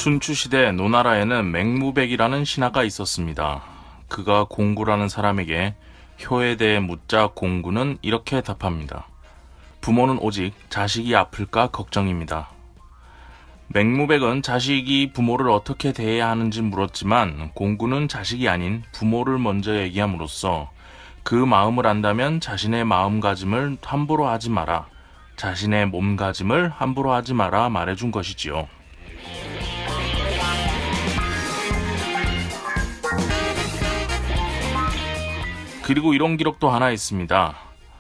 춘추시대 노나라에는 맹무백이라는 신하가 있었습니다. 그가 공구라는 사람에게 효에 대해 묻자 공구는 이렇게 답합니다. 부모는 오직 자식이 아플까 걱정입니다. 맹무백은 자식이 부모를 어떻게 대해야 하는지 물었지만 공구는 자식이 아닌 부모를 먼저 얘기함으로써 그 마음을 안다면 자신의 마음가짐을 함부로 하지 마라, 자신의 몸가짐을 함부로 하지 마라 말해준 것이지요. 그리고 이런 기록도 하나 있습니다.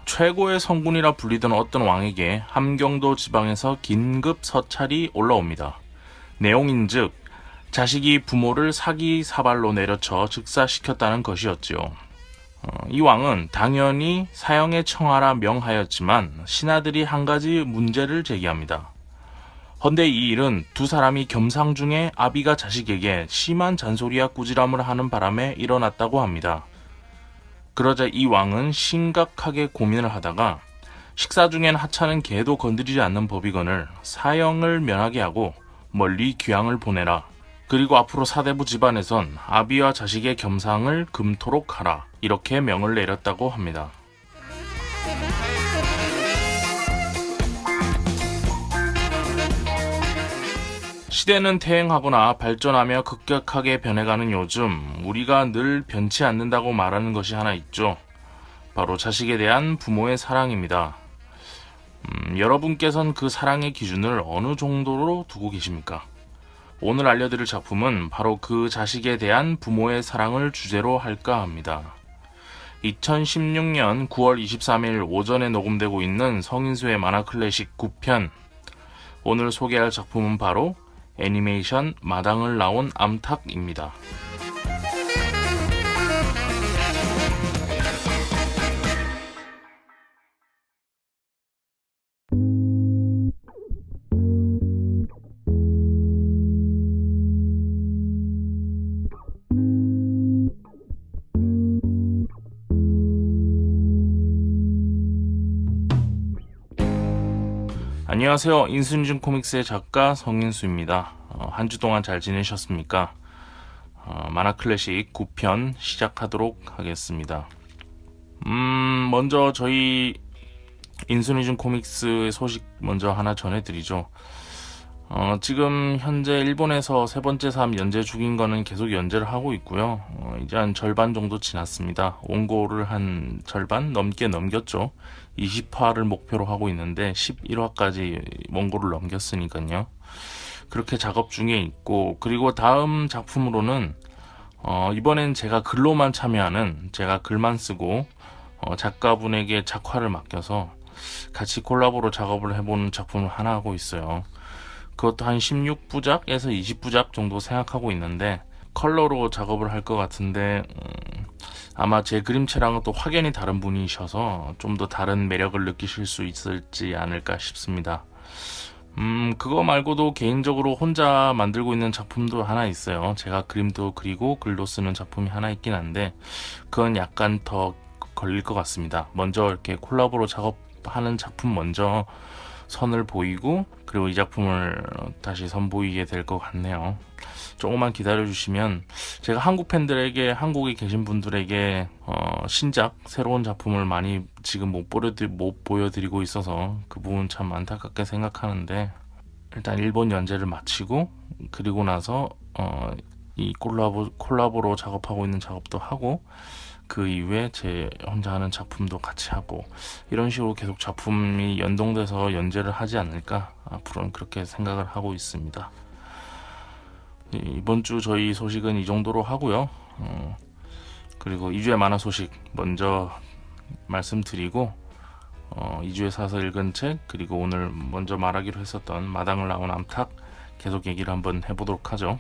최고의 성군이라 불리던 어떤 왕에게 함경도 지방에서 긴급 서찰이 올라옵니다. 내용인즉 자식이 부모를 사기 사발로 내려쳐 즉사시켰다는 것이었지요. 이 왕은 당연히 사형에 청하라 명하였지만 신하들이 한 가지 문제를 제기합니다. 헌데 이 일은 두 사람이 겸상 중에 아비가 자식에게 심한 잔소리와 꾸지람을 하는 바람에 일어났다고 합니다. 그러자 이 왕은 심각하게 고민을 하다가 식사 중엔 하찮은 개도 건드리지 않는 법이건을 사형을 면하게 하고 멀리 귀양을 보내라. 그리고 앞으로 사대부 집안에선 아비와 자식의 겸상을 금토록 하라. 이렇게 명을 내렸다고 합니다. 시대는 퇴행하거나 발전하며 급격하게 변해가는 요즘 우리가 늘 변치 않는다고 말하는 것이 하나 있죠. 바로 자식에 대한 부모의 사랑입니다. 여러분께서는 그 사랑의 기준을 어느 정도로 두고 계십니까? 오늘 알려드릴 작품은 바로 그 자식에 대한 부모의 사랑을 주제로 할까 합니다. 2016년 9월 23일 오전에 녹음되고 있는 성인수의 만화 클래식 9편. 오늘 소개할 작품은 바로 애니메이션 마당을 나온 암탉입니다. 안녕하세요. 인순준 코믹스의 작가 성인수입니다. 한 주 동안 잘 지내셨습니까? 만화 클래식 9편 시작하도록 하겠습니다. 먼저 저희 인순준 코믹스의 소식 먼저 하나 전해드리죠. 지금 현재 일본에서 세 번째 삶 연재 중인 거는 계속 연재를 하고 있고요. 이제 한 절반 정도 지났습니다. 원고를 한 절반 넘게 넘겼죠. 20화를 목표로 하고 있는데 11화까지 원고를 넘겼으니까요. 그렇게 작업 중에 있고, 그리고 다음 작품으로는 이번엔 제가 글로만 참여하는, 제가 글만 쓰고 작가분에게 작화를 맡겨서 같이 콜라보로 작업을 해보는 작품을 하나 하고 있어요. 그것도 한 16부작에서 20부작 정도 생각하고 있는데 컬러로 작업을 할 것 같은데 아마 제 그림체랑은 또 확연히 다른 분이셔서 좀 더 다른 매력을 느끼실 수 있을지 않을까 싶습니다. 그거 말고도 개인적으로 혼자 만들고 있는 작품도 하나 있어요. 제가 그림도 그리고 글도 쓰는 작품이 하나 있긴 한데 그건 약간 더 걸릴 것 같습니다. 먼저 이렇게 콜라보로 작업하는 작품 먼저 선을 보이고, 그리고 이 작품을 다시 선보이게 될 것 같네요. 조금만 기다려주시면 제가 한국 팬들에게, 한국에 계신 분들에게 신작, 새로운 작품을 많이 지금 못 보여드리고 있어서 그 부분 참 안타깝게 생각하는데, 일단 일본 연재를 마치고 그리고 나서 이 콜라보로 작업하고 있는 작업도 하고, 그 이후에 제 혼자 하는 작품도 같이 하고, 이런 식으로 계속 작품이 연동돼서 연재를 하지 않을까, 앞으로는 그렇게 생각을 하고 있습니다. 이번 주 저희 소식은 이 정도로 하고요. 그리고 2주의 만화 소식 먼저 말씀드리고, 2주에 사서 읽은 책, 그리고 오늘 먼저 말하기로 했었던 마당을 나온 암탉 계속 얘기를 한번 해보도록 하죠.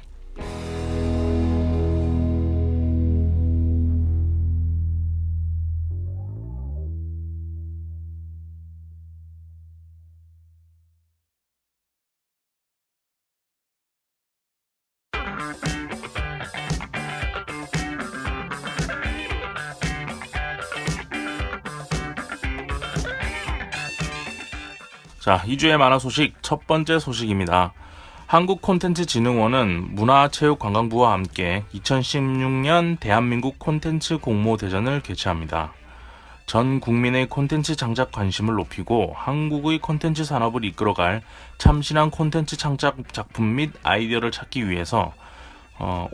자, 2주의 만화 소식 첫 번째 소식입니다. 한국콘텐츠진흥원은 문화체육관광부와 함께 2016년 대한민국 콘텐츠 공모대전을 개최합니다. 전 국민의 콘텐츠 장작 관심을 높이고 한국의 콘텐츠 산업을 이끌어갈 참신한 콘텐츠 창작 작품 및 아이디어를 찾기 위해서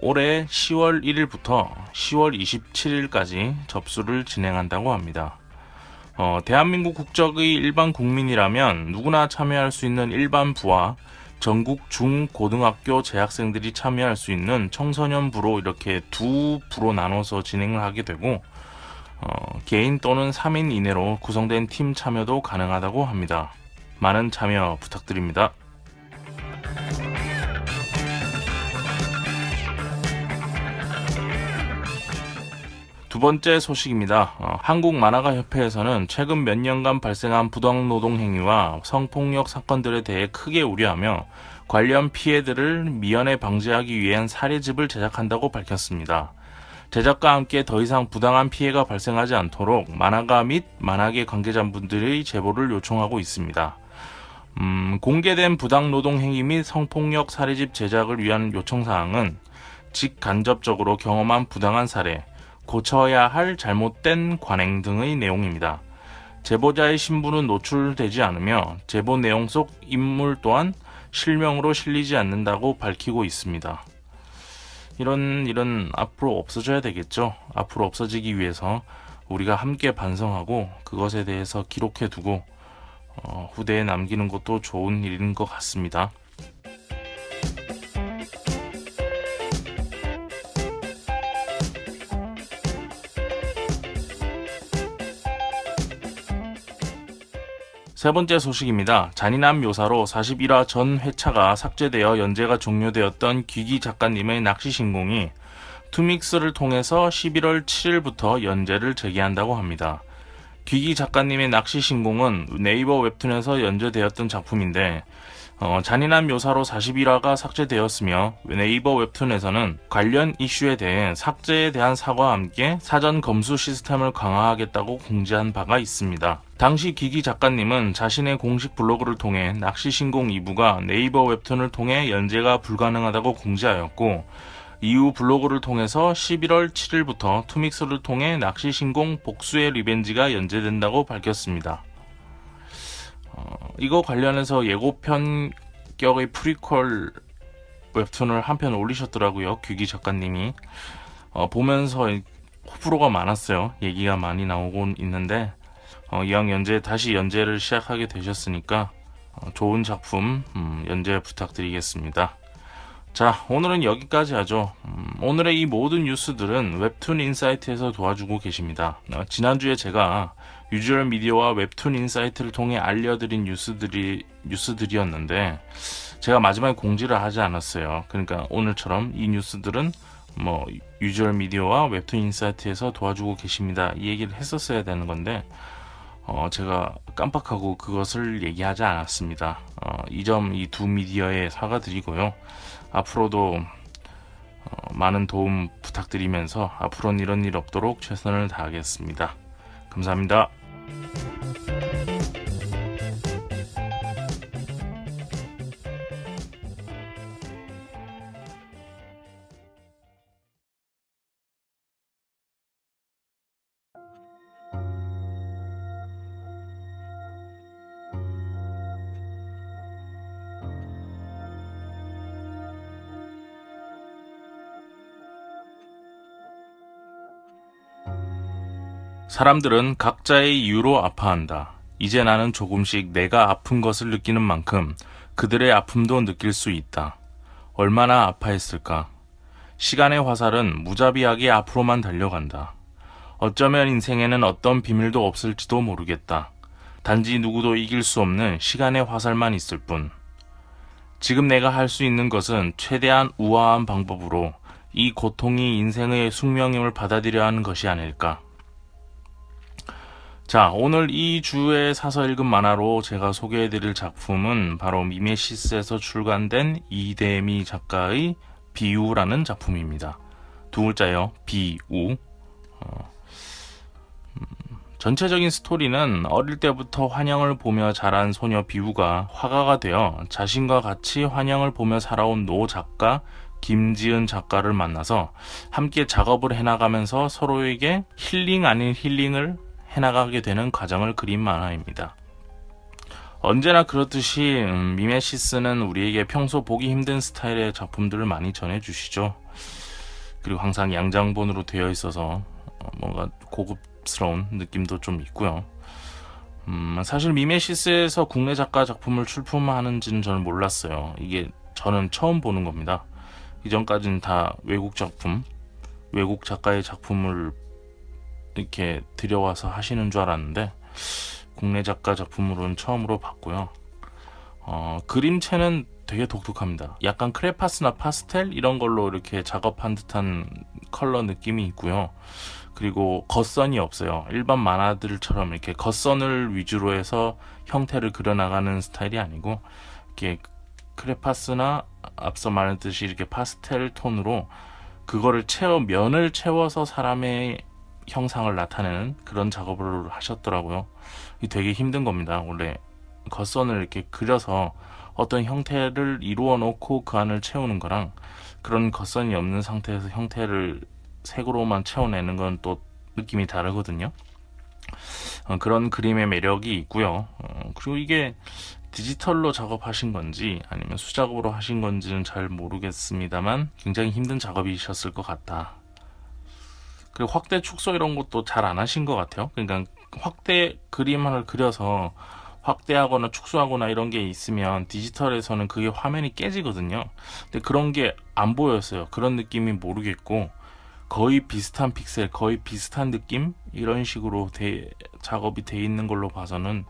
올해 10월 1일부터 10월 27일까지 접수를 진행한다고 합니다. 대한민국 국적의 일반 국민이라면 누구나 참여할 수 있는 일반부와 전국 중 고등학교 재학생들이 참여할 수 있는 청소년부로 이렇게 두 부로 나눠서 진행을 하게 되고 개인 또는 3인 이내로 구성된 팀 참여도 가능하다고 합니다. 많은 참여 부탁드립니다. 두 번째 소식입니다. 한국만화가협회에서는 최근 몇 년간 발생한 부당노동 행위와 성폭력 사건들에 대해 크게 우려하며 관련 피해들을 미연에 방지하기 위한 사례집을 제작한다고 밝혔습니다. 제작과 함께 더 이상 부당한 피해가 발생하지 않도록 만화가 및 만화계 관계자분들의 제보를 요청하고 있습니다. 공개된 부당노동 행위 및 성폭력 사례집 제작을 위한 요청사항은 직간접적으로 경험한 부당한 사례, 고쳐야 할 잘못된 관행 등의 내용입니다. 제보자의 신분은 노출되지 않으며 제보 내용 속 인물 또한 실명으로 실리지 않는다고 밝히고 있습니다. 이런 일은 앞으로 없어져야 되겠죠. 앞으로 없어지기 위해서 우리가 함께 반성하고 그것에 대해서 기록해두고 후대에 남기는 것도 좋은 일인 것 같습니다. 세 번째 소식입니다. 잔인한 묘사로 41화 전 회차가 삭제되어 연재가 종료되었던 귀기 작가님의 낚시 신공이 투믹스를 통해서 11월 7일부터 연재를 재개한다고 합니다. 귀기 작가님의 낚시 신공은 네이버 웹툰에서 연재되었던 작품인데 잔인한 묘사로 41화가 삭제되었으며 네이버 웹툰에서는 관련 이슈에 대해 삭제에 대한 사과와 함께 사전 검수 시스템을 강화하겠다고 공지한 바가 있습니다. 당시 귀기 작가님은 자신의 공식 블로그를 통해 낚시 신공 2부가 네이버 웹툰을 통해 연재가 불가능하다고 공지하였고 이후 블로그를 통해서 11월 7일부터 투믹스를 통해 낚시 신공 복수의 리벤지가 연재된다고 밝혔습니다. 이거 관련해서 예고편격의 프리퀄 웹툰을 한 편 올리셨더라고요. 귀기 작가님이. 보면서 호불호가 많았어요. 얘기가 많이 나오곤 있는데 이왕 다시 연재를 시작하게 되셨으니까 좋은 작품 연재 부탁드리겠습니다. 자, 오늘은 여기까지 하죠. 오늘의 이 모든 뉴스들은 웹툰 인사이트에서 도와주고 계십니다. 지난주에 제가 유즈얼 미디어와 웹툰 인사이트를 통해 알려드린 뉴스들이었는데 제가 마지막에 공지를 하지 않았어요. 그러니까 오늘처럼 이 뉴스들은 유즈얼 미디어와 웹툰 인사이트에서 도와주고 계십니다. 이 얘기를 했었어야 되는 건데 제가 깜빡하고 그것을 얘기하지 않았습니다. 이 두 미디어에 사과드리고요. 앞으로도 많은 도움 부탁드리면서 앞으로는 이런 일 없도록 최선을 다하겠습니다. 감사합니다. 사람들은 각자의 이유로 아파한다. 이제 나는 조금씩 내가 아픈 것을 느끼는 만큼 그들의 아픔도 느낄 수 있다. 얼마나 아파했을까? 시간의 화살은 무자비하게 앞으로만 달려간다. 어쩌면 인생에는 어떤 비밀도 없을지도 모르겠다. 단지 누구도 이길 수 없는 시간의 화살만 있을 뿐. 지금 내가 할 수 있는 것은 최대한 우아한 방법으로 이 고통이 인생의 숙명임을 받아들여야 하는 것이 아닐까. 자, 오늘 이 주에 사서 읽은 만화로 제가 소개해드릴 작품은 바로 미메시스에서 출간된 이대미 작가의 비우라는 작품입니다. 두 글자예요. 비우. 전체적인 스토리는 어릴 때부터 환영을 보며 자란 소녀 비우가 화가가 되어 자신과 같이 환영을 보며 살아온 노 작가 김지은 작가를 만나서 함께 작업을 해나가면서 서로에게 힐링 아닌 힐링을 해나가게 되는 과정을 그린 만화입니다. 언제나 그렇듯이 미메시스는 우리에게 평소 보기 힘든 스타일의 작품들을 많이 전해주시죠. 그리고 항상 양장본으로 되어 있어서 뭔가 고급스러운 느낌도 좀 있고요. 사실 미메시스에서 국내 작가 작품을 출품하는지는 저는 몰랐어요. 이게 저는 처음 보는 겁니다. 이전까지는 다 외국 작품, 외국 작가의 작품을 이렇게 들여와서 하시는 줄 알았는데 국내 작가 작품으로는 처음으로 봤고요. 그림체는 되게 독특합니다. 약간 크레파스나 파스텔 이런 걸로 이렇게 작업한 듯한 컬러 느낌이 있고요. 그리고 겉선이 없어요. 일반 만화들처럼 이렇게 겉선을 위주로 해서 형태를 그려나가는 스타일이 아니고 이렇게 크레파스나 앞서 말했듯이 이렇게 파스텔 톤으로 그거를 면을 채워서 사람의 형상을 나타내는 그런 작업을 하셨더라고요. 이 되게 힘든 겁니다. 원래 겉선을 이렇게 그려서 어떤 형태를 이루어 놓고 그 안을 채우는 거랑 그런 겉선이 없는 상태에서 형태를 색으로만 채워내는 건 또 느낌이 다르거든요. 그런 그림의 매력이 있고요. 그리고 이게 디지털로 작업하신 건지 아니면 수작업으로 하신 건지는 잘 모르겠습니다만 굉장히 힘든 작업이셨을 것 같다. 그리고 확대 축소 이런 것도 잘 안 하신 것 같아요. 그러니까 확대 그림을 그려서 확대하거나 축소하거나 이런 게 있으면 디지털에서는 그게 화면이 깨지거든요. 근데 그런 게 안 보였어요. 그런 느낌이 모르겠고 거의 비슷한 픽셀, 거의 비슷한 느낌 이런 식으로 작업이 돼 있는 걸로 봐서는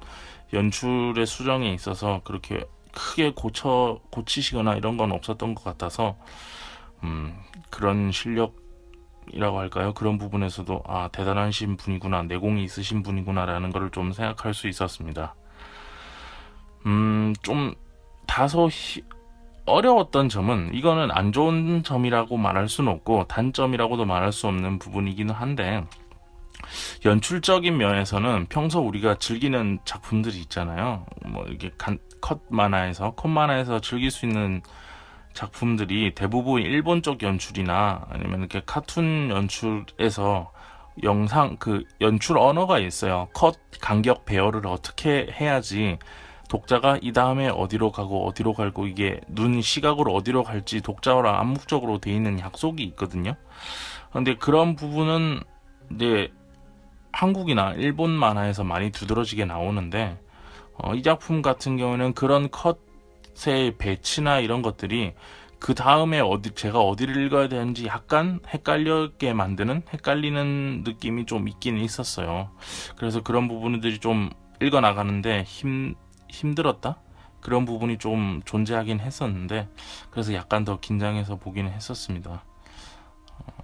연출의 수정에 있어서 그렇게 크게 고치시거나 이런 건 없었던 것 같아서 그런 실력이라고 할까요? 그런 부분에서도 대단하신 분이구나, 내공이 있으신 분이구나라는 걸 좀 생각할 수 있었습니다. 좀 다소 어려웠던 점은 이거는 안 좋은 점이라고 말할 수는 없고 단점이라고도 말할 수 없는 부분이기는 한데 연출적인 면에서는 평소 우리가 즐기는 작품들이 있잖아요. 뭐 이렇게 컷 만화에서 즐길 수 있는 작품들이 대부분 일본 쪽 연출이나 아니면 이렇게 카툰 연출에서 영상 연출 언어가 있어요. 컷 간격 배열을 어떻게 해야지 독자가 이 다음에 어디로 가고 이게 눈 시각으로 어디로 갈지 독자랑 암묵적으로 돼 있는 약속이 있거든요. 근데 그런 부분은 이제 한국이나 일본 만화에서 많이 두드러지게 나오는데 이 작품 같은 경우는 그런 컷의 배치나 이런 것들이 그 다음에 제가 어디를 읽어야 되는지 약간 헷갈리는 느낌이 좀 있긴 있었어요. 그래서 그런 부분들이 좀 읽어 나가는데 힘들었다? 그런 부분이 좀 존재하긴 했었는데 그래서 약간 더 긴장해서 보기는 했었습니다.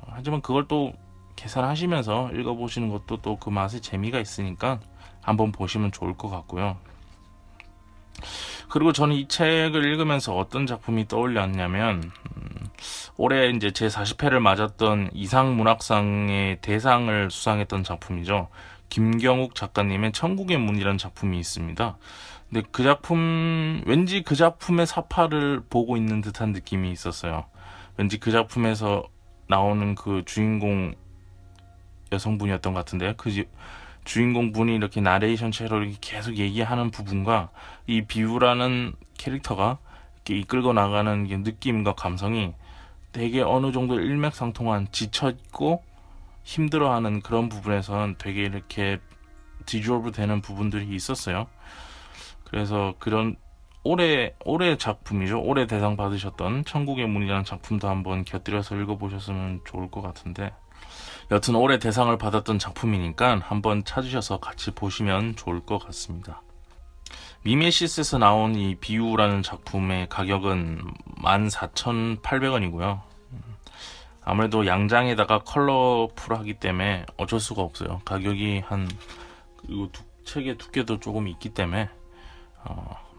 하지만 그걸 또 계산하시면서 읽어보시는 것도 또 그 맛의 재미가 있으니까 한번 보시면 좋을 것 같고요. 그리고 저는 이 책을 읽으면서 어떤 작품이 떠올렸냐면 올해 이제 제 40회를 맞았던 이상문학상의 대상을 수상했던 작품이죠. 김경욱 작가님의 천국의 문이라는 작품이 있습니다. 근데 그 작품 왠지 그 작품의 사파를 보고 있는 듯한 느낌이 있었어요. 왠지 그 작품에서 나오는 그 주인공 여성분이었던 것 같은데요. 그 주인공 분이 이렇게 나레이션처럼 이렇게 계속 얘기하는 부분과 이 비우라는 캐릭터가 이렇게 이끌고 나가는 느낌과 감성이 되게 어느 정도 일맥상통한 지쳐있고 힘들어하는 그런 부분에서는 되게 이렇게 디졸브 되는 부분들이 있었어요. 그래서 그런 올해 작품이죠. 올해 대상 받으셨던 천국의 문이라는 작품도 한번 곁들여서 읽어보셨으면 좋을 것 같은데 여튼 올해 대상을 받았던 작품이니까 한번 찾으셔서 같이 보시면 좋을 것 같습니다. 미메시스에서 나온 이 비우라는 작품의 가격은 14,800원이고요. 아무래도 양장에다가 컬러풀하기 때문에 어쩔 수가 없어요. 가격이 그리고 책의 두께도 조금 있기 때문에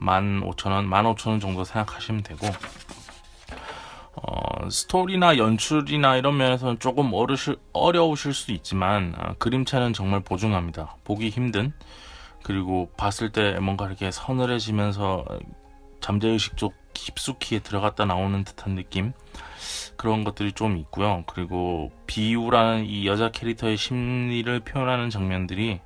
15,000원 정도 생각하시면 되고 스토리나 연출이나 이런 면에서는 조금 어려우실 수 있지만 그림체는 정말 보증합니다. 보기 힘든, 그리고 봤을 때 뭔가 이렇게 서늘해지면서 잠재의식 쪽 깊숙이 들어갔다 나오는 듯한 느낌, 그런 것들이 좀 있고요. 그리고 비유라는 이 여자 캐릭터의 심리를 표현하는 장면들이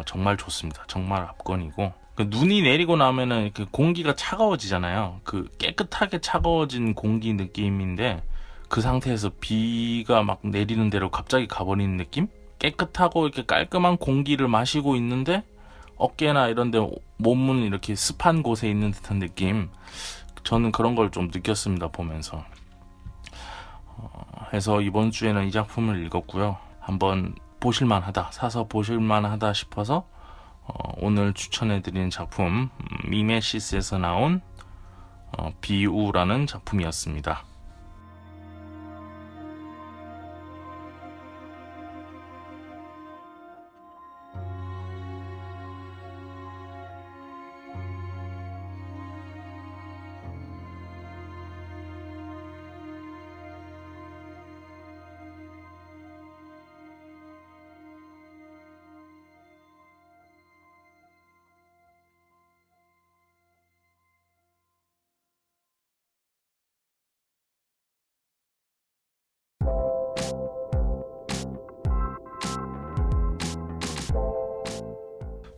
정말 좋습니다. 정말 압권이고, 눈이 내리고 나면은 이렇게 공기가 차가워지잖아요. 그 깨끗하게 차가워진 공기 느낌인데, 그 상태에서 비가 막 내리는 대로 갑자기 가버리는 느낌? 깨끗하고 이렇게 깔끔한 공기를 마시고 있는데 어깨나 이런데 몸은 이렇게 습한 곳에 있는 듯한 느낌. 저는 그런 걸 좀 느꼈습니다, 보면서. 해서 이번 주에는 이 작품을 읽었고요. 한번 보실만하다, 사서 보실만하다 싶어서 오늘 추천해드리는 작품, 미메시스에서 나온 비우라는 작품이었습니다.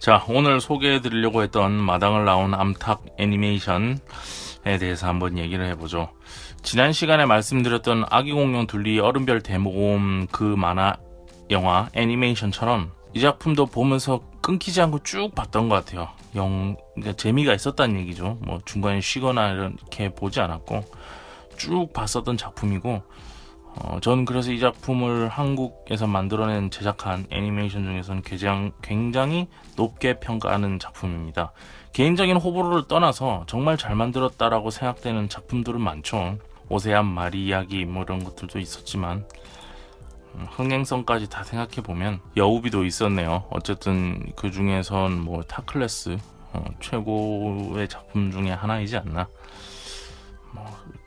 자, 오늘 소개해드리려고 했던 마당을 나온 암탉 애니메이션에 대해서 한번 얘기를 해보죠. 지난 시간에 말씀드렸던 아기공룡 둘리 얼음별 대모험 그 만화 영화 애니메이션처럼 이 작품도 보면서 끊기지 않고 쭉 봤던 것 같아요. 그러니까 재미가 있었다는 얘기죠. 뭐 중간에 쉬거나 이렇게 보지 않았고 쭉 봤었던 작품이고, 저는 그래서 이 작품을 한국에서 만들어낸 제작한 애니메이션 중에서는 굉장히 높게 평가하는 작품입니다. 개인적인 호불호를 떠나서 정말 잘 만들었다라고 생각되는 작품들은 많죠. 오세암 마리 이야기 뭐 이런 것들도 있었지만 흥행성까지 다 생각해보면 여우비도 있었네요. 어쨌든 그 중에선 뭐 타클래스 최고의 작품 중에 하나이지 않나.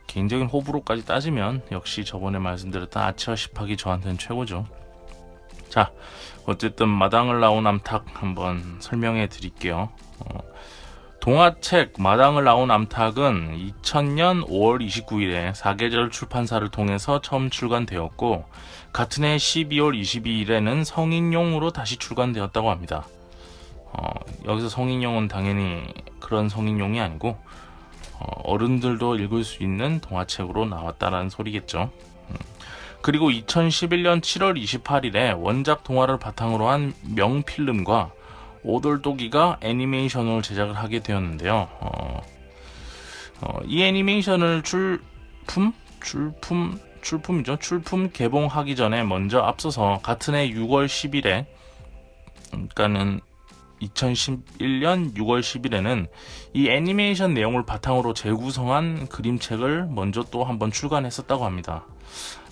개인적인 호불호까지 따지면 역시 저번에 말씀드렸던 아치와 십학이 저한테는 최고죠. 자, 어쨌든 마당을 나온 암탉 한번 설명해 드릴게요. 동화책 마당을 나온 암탉은 2000년 5월 29일에 사계절 출판사를 통해서 처음 출간되었고, 같은 해 12월 22일에는 성인용으로 다시 출간되었다고 합니다. 여기서 성인용은 당연히 그런 성인용이 아니고 어른들도 읽을 수 있는 동화책으로 나왔다는 소리겠죠. 그리고 2011년 7월 28일에 원작 동화를 바탕으로 한 명필름과 오돌독이가 애니메이션을 제작을 하게 되었는데요. 이 애니메이션을 출품 개봉하기 전에 먼저 앞서서 같은 해 6월 10일에, 그러니까는 2011년 6월 10일에는 이 애니메이션 내용을 바탕으로 재구성한 그림책을 먼저 또 한번 출간했었다고 합니다.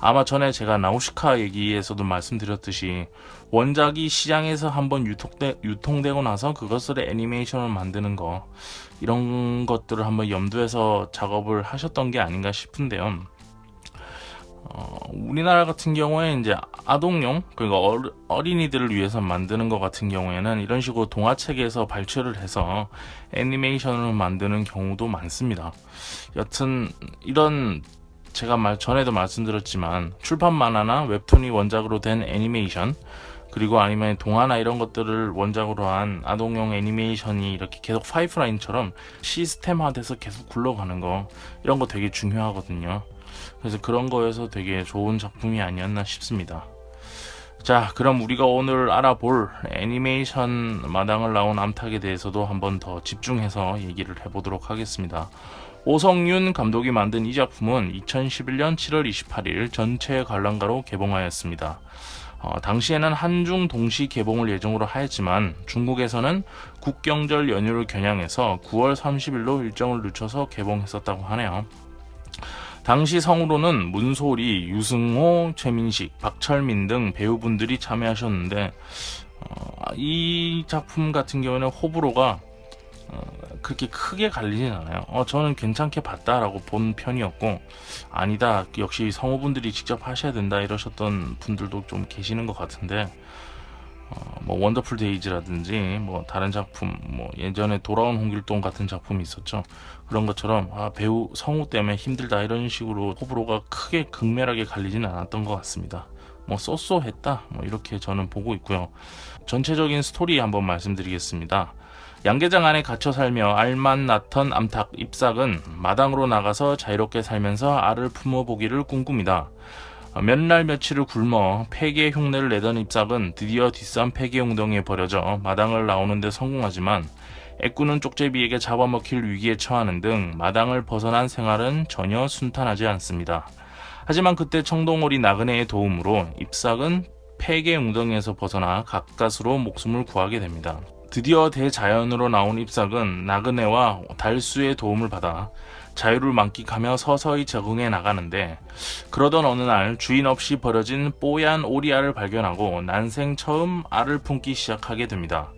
아마 전에 제가 나우시카 얘기에서도 말씀드렸듯이 원작이 시장에서 한번 유통되고 나서 그것을 애니메이션을 만드는 거, 이런 것들을 한번 염두에서 작업을 하셨던 게 아닌가 싶은데요. 우리나라 같은 경우에 이제 아동용, 그러니까 어린이들을 위해서 만드는 것 같은 경우에는 이런 식으로 동화책에서 발췌를 해서 애니메이션을 만드는 경우도 많습니다. 여튼 이런, 제가 전에도 말씀드렸지만 출판 만화나 웹툰이 원작으로 된 애니메이션, 그리고 아니면 동화나 이런 것들을 원작으로 한 아동용 애니메이션이 이렇게 계속 파이프라인처럼 시스템화돼서 계속 굴러가는 거, 이런 거 되게 중요하거든요. 그래서 그런 거에서 되게 좋은 작품이 아니었나 싶습니다. 자, 그럼 우리가 오늘 알아볼 애니메이션 마당을 나온 암탉에 대해서도 한번 더 집중해서 얘기를 해보도록 하겠습니다. 오성윤 감독이 만든 이 작품은 2011년 7월 28일 전체 관람가로 개봉하였습니다. 당시에는 한중 동시 개봉을 예정으로 하였지만 중국에서는 국경절 연휴를 겨냥해서 9월 30일로 일정을 늦춰서 개봉했었다고 하네요. 당시 성우로는 문소리, 유승호, 최민식, 박철민 등 배우분들이 참여하셨는데, 이 작품 같은 경우에는 호불호가 그렇게 크게 갈리진 않아요. 저는 괜찮게 봤다라고 본 편이었고, 아니다, 역시 성우분들이 직접 하셔야 된다 이러셨던 분들도 좀 계시는 것 같은데, 뭐 원더풀 데이즈라든지 뭐 다른 작품, 뭐 예전에 돌아온 홍길동 같은 작품이 있었죠. 그런 것처럼 배우 성우 때문에 힘들다 이런 식으로 호불호가 크게 극렬하게 갈리지는 않았던 것 같습니다. 뭐 쏘쏘했다 뭐 이렇게 저는 보고 있고요. 전체적인 스토리 한번 말씀드리겠습니다. 양계장 안에 갇혀 살며 알만 낳던 암탉 잎삭은 마당으로 나가서 자유롭게 살면서 알을 품어보기를 꿈꿉니다. 몇 날 며칠을 굶어 폐계 흉내를 내던 잎삭은 드디어 뒷산 폐계 웅덩이에 버려져 마당을 나오는 데 성공하지만 애꾸는 쪽제비에게 잡아먹힐 위기에 처하는 등 마당을 벗어난 생활은 전혀 순탄하지 않습니다. 하지만 그때 청동오리 나그네의 도움으로 잎삭은 폐계 웅덩이에서 벗어나 가까스로 목숨을 구하게 됩니다. 드디어 대자연으로 나온 잎삭은 나그네와 달수의 도움을 받아 자유를 만끽하며 서서히 적응해 나가는데, 그러던 어느 날 주인 없이 버려진 뽀얀 오리알을 발견하고 난생 처음 알을 품기 시작하게 됩니다.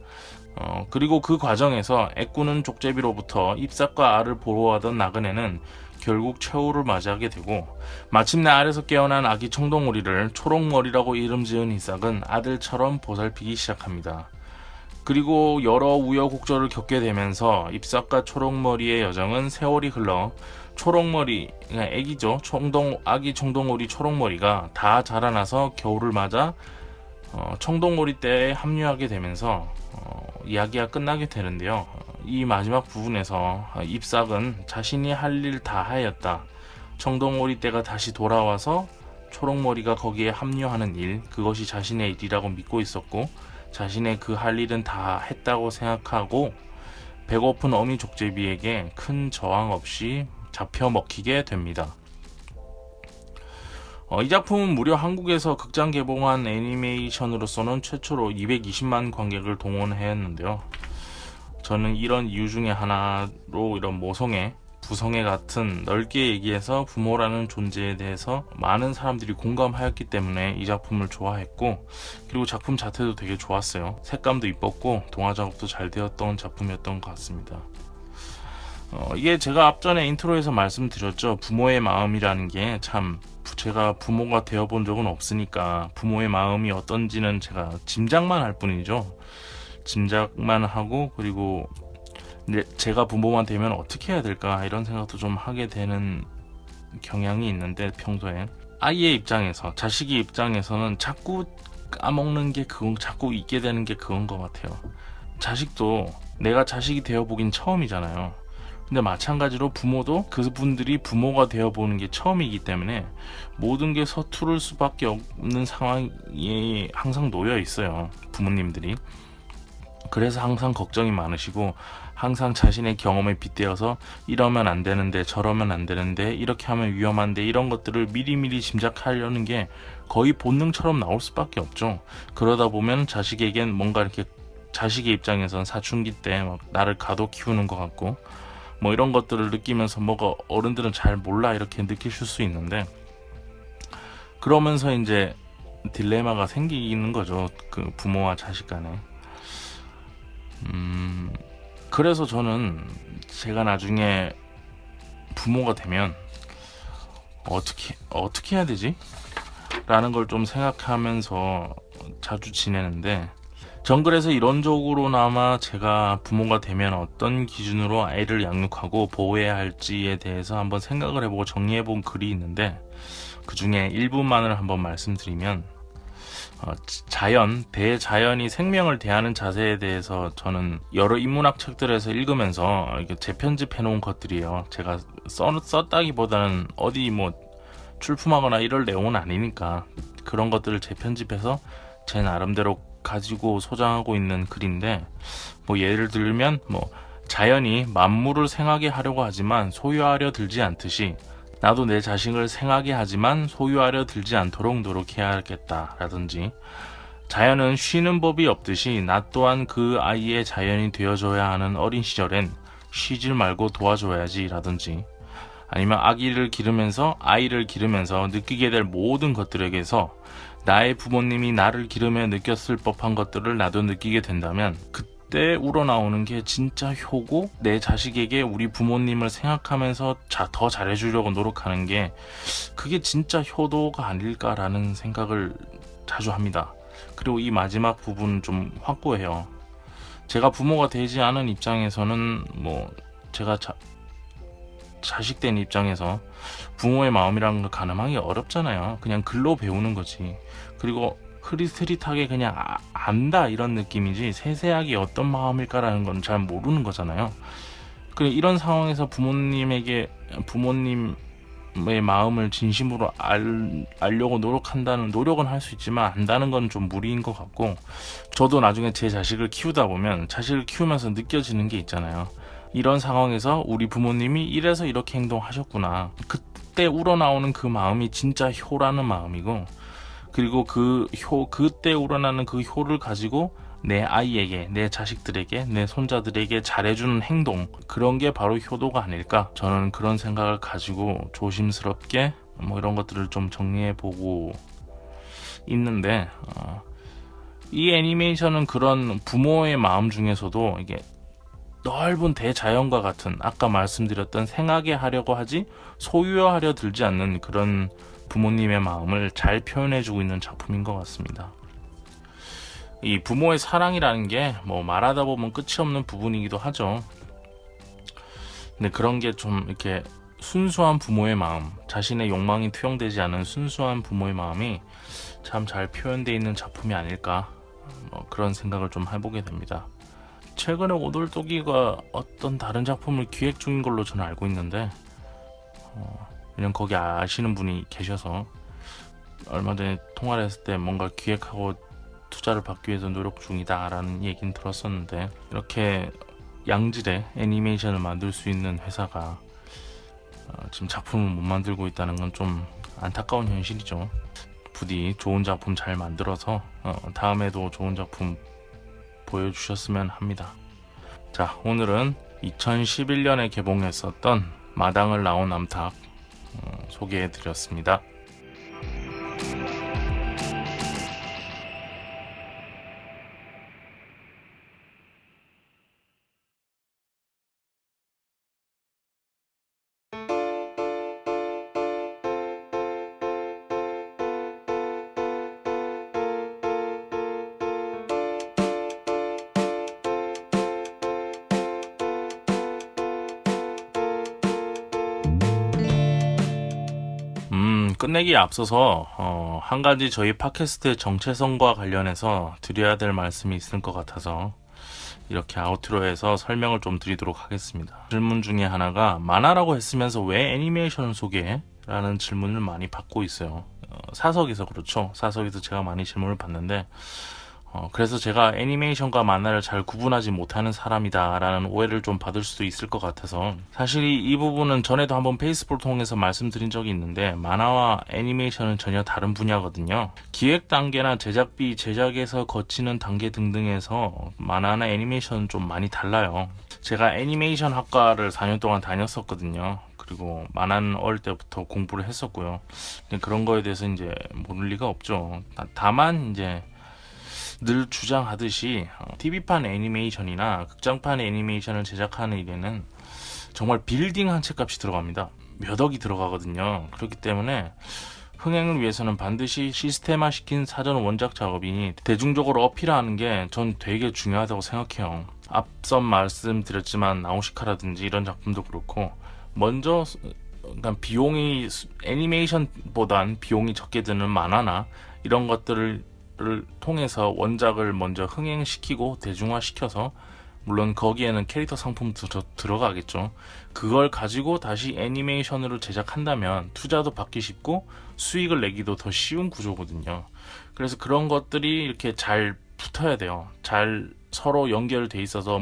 그리고 그 과정에서 애꾸는 족제비로부터 잎삭과 알을 보호하던 나그네는 결국 최후를 맞이하게 되고, 마침내 알에서 깨어난 아기 청동오리를 초록머리라고 이름 지은 잎삭은 아들처럼 보살피기 시작합니다. 그리고 여러 우여곡절을 겪게 되면서 잎삭과 초록머리의 여정은 세월이 흘러 초록머리, 애기죠. 아기 청동오리 초록머리가 다 자라나서 겨울을 맞아 청동오리 떼에 합류하게 되면서 이야기가 끝나게 되는데요. 이 마지막 부분에서 잎삭은 자신이 할 일 다 하였다. 청동오리 떼가 다시 돌아와서 초록머리가 거기에 합류하는 일, 그것이 자신의 일이라고 믿고 있었고, 자신의 그 할 일은 다 했다고 생각하고 배고픈 어미 족제비에게 큰 저항 없이 잡혀 먹히게 됩니다. 이 작품은 무려 한국에서 극장 개봉한 애니메이션으로서는 최초로 220만 관객을 동원했는데요. 저는 이런 이유 중에 하나로 이런 모성애, 부성애 같은 넓게 얘기해서 부모라는 존재에 대해서 많은 사람들이 공감하였기 때문에 이 작품을 좋아했고, 그리고 작품 자체도 되게 좋았어요. 색감도 이뻤고 동화 작업도 잘 되었던 작품이었던 것 같습니다. 이게 제가 앞전에 인트로에서 말씀드렸죠. 부모의 마음이라는 게 참, 제가 부모가 되어본 적은 없으니까 부모의 마음이 어떤지는 제가 짐작만 할 뿐이죠. 짐작만 하고, 그리고 제가 부모만 되면 어떻게 해야 될까 이런 생각도 좀 하게 되는 경향이 있는데, 평소에 아이의 입장에서, 자식의 입장에서는 자꾸 까먹는 게 그건, 자꾸 잊게 되는 게 그건 것 같아요. 자식도 내가 자식이 되어보긴 처음이잖아요. 근데 마찬가지로 부모도 그분들이 부모가 되어보는 게 처음이기 때문에 모든 게 서투를 수밖에 없는 상황에 항상 놓여 있어요, 부모님들이. 그래서 항상 걱정이 많으시고, 항상 자신의 경험에 빗대어서 이러면 안 되는데, 저러면 안 되는데, 이렇게 하면 위험한데, 이런 것들을 미리미리 짐작하려는 게 거의 본능처럼 나올 수밖에 없죠. 그러다 보면 자식에겐 뭔가 이렇게, 자식의 입장에선 사춘기 때 막 나를 가둬 키우는 것 같고, 뭐 이런 것들을 느끼면서 뭐가 어른들은 잘 몰라 이렇게 느끼실 수 있는데, 그러면서 이제 딜레마가 생기는 거죠. 그 부모와 자식 간에. 그래서 저는 제가 나중에 부모가 되면 어떻게 해야 되지? 라는 걸 좀 생각하면서 자주 지내는데, 전 그래서 이론적으로나마 제가 부모가 되면 어떤 기준으로 아이를 양육하고 보호해야 할지에 대해서 한번 생각을 해보고 정리해본 글이 있는데, 그 중에 일부만을 한번 말씀드리면, 대자연이 생명을 대하는 자세에 대해서 저는 여러 인문학 책들에서 읽으면서 이렇게 재편집해 놓은 것들이에요. 제가 썼다기보다는 어디 뭐 출품하거나 이럴 내용은 아니니까 그런 것들을 재편집해서 제 나름대로 가지고 소장하고 있는 글인데, 뭐 예를 들면 뭐 자연이 만물을 생하게 하려고 하지만 소유하려 들지 않듯이 나도 내 자식을 생하게 하지만 소유하려 들지 않도록 노력해야겠다 라든지, 자연은 쉬는 법이 없듯이 나 또한 그 아이의 자연이 되어줘야 하는 어린 시절엔 쉬질 말고 도와줘야지 라든지, 아니면 아이를 기르면서 느끼게 될 모든 것들에게서 나의 부모님이 나를 기르며 느꼈을 법한 것들을 나도 느끼게 된다면 그때 우러나오는 게 진짜 효고, 내 자식에게 우리 부모님을 생각하면서 더 잘해주려고 노력하는 게 그게 진짜 효도가 아닐까라는 생각을 자주 합니다. 그리고 이 마지막 부분 좀 확고해요. 제가 부모가 되지 않은 입장에서는 제가 자식 된 입장에서 부모의 마음이라는 걸 가늠하기 어렵잖아요. 그냥 글로 배우는 거지. 그리고 흐릿흐릿하게 그냥 안다 이런 느낌이지 세세하게 어떤 마음일까라는 건 잘 모르는 거잖아요. 그래, 이런 상황에서 부모님의 마음을 진심으로 알려고 노력은 할 수 있지만 안다는 건 좀 무리인 것 같고, 저도 나중에 제 자식을 키우다 보면 자식을 키우면서 느껴지는 게 있잖아요. 이런 상황에서 우리 부모님이 이래서 이렇게 행동하셨구나. 그때 우러나오는 그 마음이 진짜 효라는 마음이고, 그리고 그때 우러나는 그 효를 가지고 내 아이에게, 내 자식들에게, 내 손자들에게 잘해주는 행동, 그런 게 바로 효도가 아닐까, 저는 그런 생각을 가지고 조심스럽게 이런 것들을 좀 정리해보고 있는데, 이 애니메이션은 그런 부모의 마음 중에서도 이게 넓은 대자연과 같은, 아까 말씀드렸던 생하게 하려고 하지 소유하려 들지 않는 그런 부모님의 마음을 잘 표현해주고 있는 작품인 것 같습니다. 이 부모의 사랑이라는 게 말하다 보면 끝이 없는 부분이기도 하죠. 근데 그런 게 좀 이렇게 순수한 부모의 마음, 자신의 욕망이 투영되지 않은 순수한 부모의 마음이 참 잘 표현되어 있는 작품이 아닐까, 그런 생각을 좀 해보게 됩니다. 최근에 오돌토기가 어떤 다른 작품을 기획 중인 걸로 저는 알고 있는데, 그냥 거기 아시는 분이 계셔서 얼마 전에 통화를 했을 때 뭔가 기획하고 투자를 받기 위해서 노력 중이다 라는 얘기는 들었었는데, 이렇게 양질의 애니메이션을 만들 수 있는 회사가 지금 작품을 못 만들고 있다는 건 좀 안타까운 현실이죠. 부디 좋은 작품 잘 만들어서 다음에도 좋은 작품 보여주셨으면 합니다. 자, 오늘은 2011년에 개봉했었던 마당을 나온 암탉 소개해드렸습니다. 끝내기에 앞서서 한 가지 저희 팟캐스트의 정체성과 관련해서 드려야 될 말씀이 있을 것 같아서 이렇게 아우트로에서 설명을 좀 드리도록 하겠습니다. 질문 중에 하나가 만화라고 했으면서 왜 애니메이션을 소개해? 라는 질문을 많이 받고 있어요. 사석에서 그렇죠. 사석에서 제가 많이 질문을 받는데, 그래서 제가 애니메이션과 만화를 잘 구분하지 못하는 사람이다 라는 오해를 좀 받을 수도 있을 것 같아서, 사실 이 부분은 전에도 한번 페이스북을 통해서 말씀드린 적이 있는데, 만화와 애니메이션은 전혀 다른 분야거든요. 기획 단계나 제작비, 제작에서 거치는 단계 등등에서 만화나 애니메이션은 좀 많이 달라요. 제가 애니메이션 학과를 4년 동안 다녔었거든요. 그리고 만화는 어릴 때부터 공부를 했었고요. 그런 거에 대해서 이제 모를 리가 없죠. 다만 이제 늘 주장하듯이 TV판 애니메이션이나 극장판 애니메이션을 제작하는 일에는 정말 빌딩 한 채 값이 들어갑니다. 몇 억이 들어가거든요. 그렇기 때문에 흥행을 위해서는 반드시 시스템화 시킨 사전 원작 작업이 대중적으로 어필하는 게 전 되게 중요하다고 생각해요. 앞서 말씀드렸지만 나우시카라든지 이런 작품도 그렇고, 먼저 그러니까 비용이 애니메이션보단 비용이 적게 드는 만화나 이런 것들을 통해서 원작을 먼저 흥행시키고 대중화시켜서, 물론 거기에는 캐릭터 상품도 들어가겠죠. 그걸 가지고 다시 애니메이션으로 제작한다면 투자도 받기 쉽고 수익을 내기도 더 쉬운 구조거든요. 그래서 그런 것들이 이렇게 잘 붙어야 돼요. 잘 서로 연결돼 있어서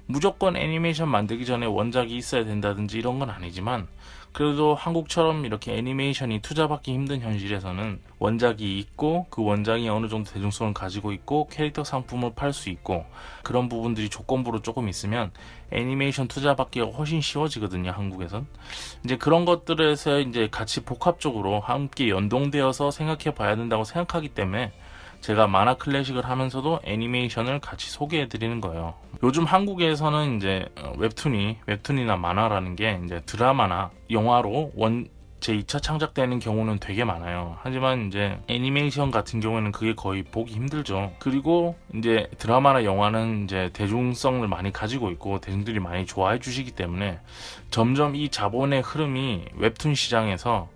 무조건 애니메이션 만들기 전에 원작이 있어야 된다든지 이런 건 아니지만, 그래도 한국처럼 이렇게 애니메이션이 투자받기 힘든 현실에서는 원작이 있고 그 원작이 어느 정도 대중성을 가지고 있고 캐릭터 상품을 팔 수 있고, 그런 부분들이 조건부로 조금 있으면 애니메이션 투자받기가 훨씬 쉬워지거든요, 한국에선. 이제 그런 것들에서 이제 같이 복합적으로 함께 연동되어서 생각해 봐야 된다고 생각하기 때문에 제가 만화 클래식을 하면서도 애니메이션을 같이 소개해 드리는 거예요. 요즘 한국에서는 이제 웹툰이나 만화라는 게 이제 드라마나 영화로 제2차 창작되는 경우는 되게 많아요. 하지만 이제 애니메이션 같은 경우에는 그게 거의 보기 힘들죠. 그리고 이제 드라마나 영화는 이제 대중성을 많이 가지고 있고 대중들이 많이 좋아해 주시기 때문에 점점 이 자본의 흐름이 웹툰 시장에서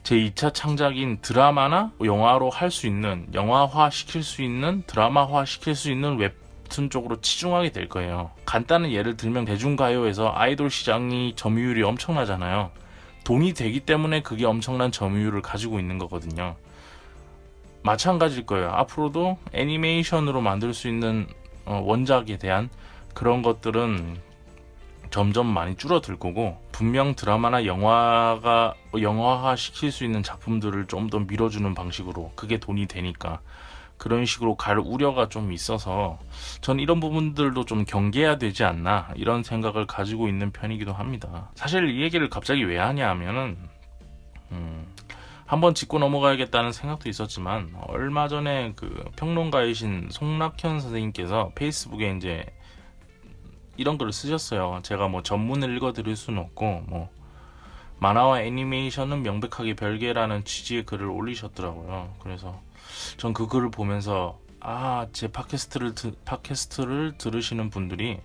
제2차 창작인 드라마나 영화로 할 수 있는, 영화화 시킬 수 있는, 드라마화 시킬 수 있는 웹툰 쪽으로 치중하게 될 거예요. 간단한 예를 들면 대중가요에서 아이돌 시장이 점유율이 엄청나잖아요. 돈이 되기 때문에 그게 엄청난 점유율을 가지고 있는 거거든요. 마찬가지일 거예요. 앞으로도 애니메이션으로 만들 수 있는 원작에 대한 그런 것들은 점점 많이 줄어들 거고, 분명 드라마나 영화화 시킬 수 있는 작품들을 좀 더 밀어주는 방식으로, 그게 돈이 되니까 그런 식으로 갈 우려가 좀 있어서 전 이런 부분들도 좀 경계해야 되지 않나, 이런 생각을 가지고 있는 편이기도 합니다. 사실 이 얘기를 갑자기 왜 하냐 하면은 한번 짚고 넘어가야겠다는 생각도 있었지만, 얼마 전에 그 평론가이신 송락현 선생님께서 페이스북에 이제 이런 글을 쓰셨어요. 제가 뭐 전문을 읽어드릴 수는 없고, 뭐 만화와 애니메이션은 명백하게 별개라는 취지의 글을 올리셨더라고요. 그래서 전 그 글을 보면서 제 팟캐스트를 들으시는 분들이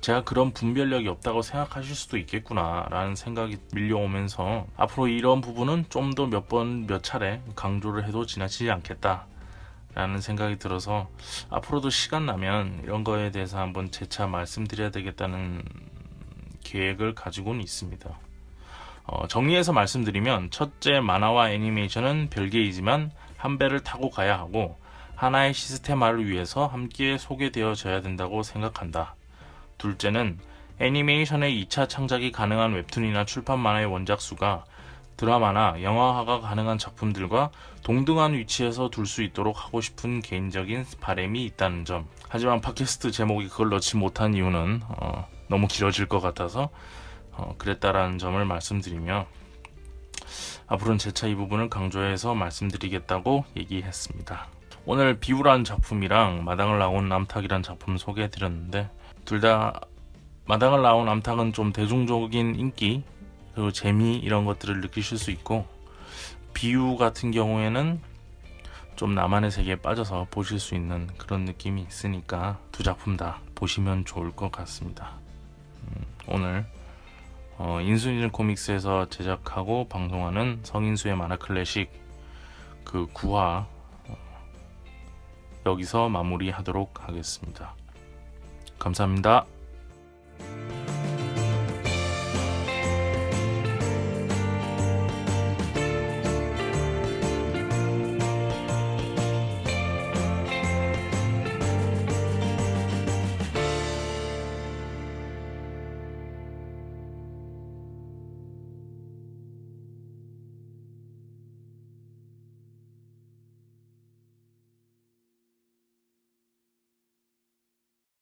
제가 그런 분별력이 없다고 생각하실 수도 있겠구나 라는 생각이 밀려오면서, 앞으로 이런 부분은 좀 더 몇 차례 강조를 해도 지나치지 않겠다 라는 생각이 들어서, 앞으로도 시간 나면 이런 거에 대해서 한번 재차 말씀드려야 되겠다는 계획을 가지고는 있습니다. 정리해서 말씀드리면, 첫째, 만화와 애니메이션은 별개이지만 한 배를 타고 가야 하고 하나의 시스템화를 위해서 함께 소개되어져야 된다고 생각한다. 둘째는 애니메이션의 2차 창작이 가능한 웹툰이나 출판 만화의 원작 수가 드라마나 영화화가 가능한 작품들과 동등한 위치에서 둘 수 있도록 하고 싶은 개인적인 바람이 있다는 점. 하지만 팟캐스트 제목이 그걸 넣지 못한 이유는 너무 길어질 것 같아서 그랬다라는 점을 말씀드리며, 앞으로는 재차 이 부분을 강조해서 말씀드리겠다고 얘기했습니다. 오늘 비우란 작품이랑 마당을 나온 암탉이란 작품 소개해드렸는데, 둘 다 마당을 나온 암탉은 좀 대중적인 인기 그리고 재미 이런 것들을 느끼실 수 있고, 비유 같은 경우에는 좀 나만의 세계에 빠져서 보실 수 있는 그런 느낌이 있으니까 두 작품 다 보시면 좋을 것 같습니다. 오늘 인수인준 코믹스에서 제작하고 방송하는 성인수의 만화 클래식 그 9화 여기서 마무리하도록 하겠습니다. 감사합니다.